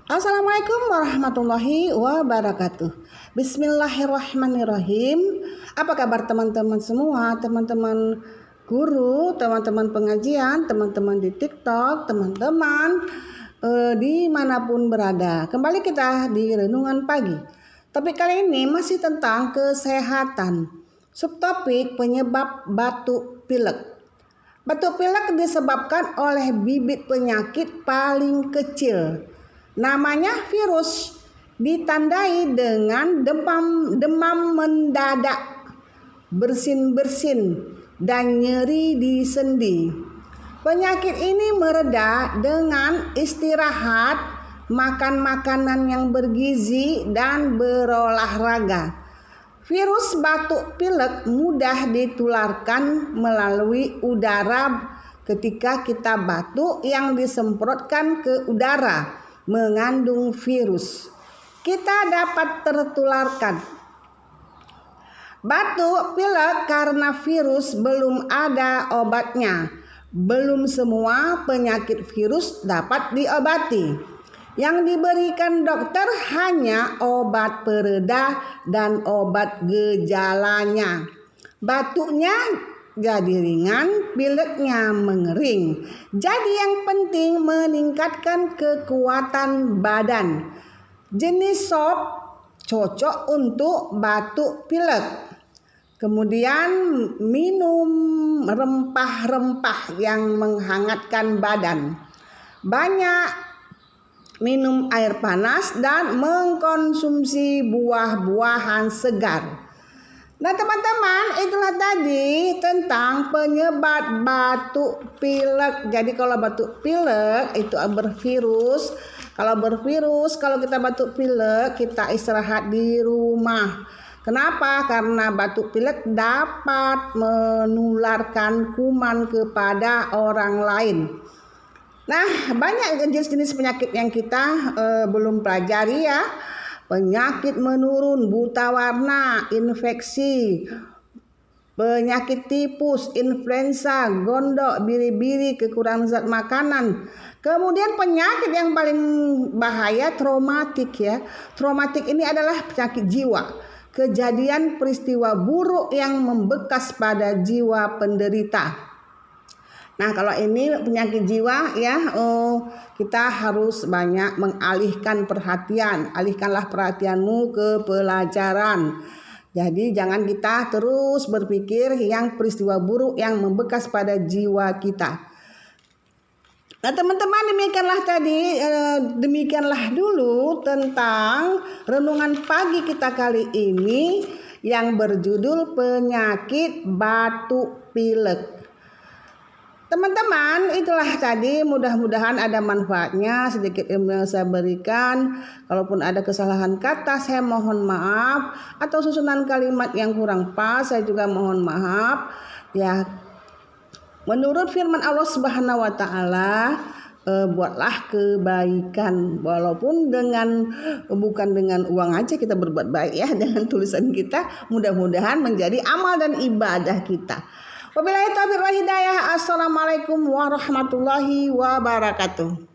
Assalamualaikum warahmatullahi wabarakatuh. Bismillahirrahmanirrahim. Apa kabar teman-teman semua, teman-teman guru, teman-teman pengajian, teman-teman di TikTok, teman-teman dimanapun berada. Kembali kita di Renungan Pagi. Topik kali ini masih tentang kesehatan. Subtopik penyebab batuk pilek. Batuk pilek disebabkan oleh bibit penyakit paling kecil. Namanya virus, ditandai dengan demam mendadak, bersin-bersin, dan nyeri di sendi. Penyakit ini mereda dengan istirahat, makan makanan yang bergizi, dan berolahraga. Virus batuk pilek mudah ditularkan melalui udara ketika kita batuk yang disemprotkan ke udara mengandung virus. Kita dapat tertularkan batuk pilek karena virus belum ada obatnya. Belum semua penyakit virus dapat diobati. Yang diberikan dokter hanya obat pereda dan obat gejalanya. Batuknya jadi ringan, pileknya mengering. Jadi yang penting meningkatkan kekuatan badan. Jenis sop cocok untuk batuk pilek. Kemudian minum rempah-rempah yang menghangatkan badan. Banyak minum air panas dan mengkonsumsi buah-buahan segar. Nah teman-teman, itulah tadi tentang penyebab batuk pilek. Jadi kalau batuk pilek itu bervirus. Kalau kita batuk pilek, kita istirahat di rumah. Kenapa? Karena batuk pilek dapat menularkan kuman kepada orang lain. Nah, banyak jenis-jenis penyakit yang kita belum pelajari ya. Penyakit menurun, buta warna, infeksi, penyakit tipus, influenza, gondok, biri-biri, kekurangan zat makanan. Kemudian penyakit yang paling bahaya traumatik ya. Traumatik ini adalah penyakit jiwa. Kejadian peristiwa buruk yang membekas pada jiwa penderita. Nah kalau ini penyakit jiwa ya, kita harus banyak mengalihkan perhatian. Alihkanlah perhatianmu ke pelajaran. Jadi jangan kita terus berpikir yang peristiwa buruk yang membekas pada jiwa kita. Nah teman-teman, demikianlah dulu tentang renungan pagi kita kali ini yang berjudul penyakit batuk pilek. Teman-teman, itulah tadi, mudah-mudahan ada manfaatnya sedikit ilmu yang saya berikan. Kalaupun ada kesalahan kata saya mohon maaf, atau susunan kalimat yang kurang pas saya juga mohon maaf. Ya, menurut firman Allah Subhanahu wa taala, buatlah kebaikan walaupun bukan dengan uang aja kita berbuat baik ya, dengan tulisan kita mudah-mudahan menjadi amal dan ibadah kita. Wabillahi taufiq wal hidayah. Assalamualaikum warahmatullahi wabarakatuh.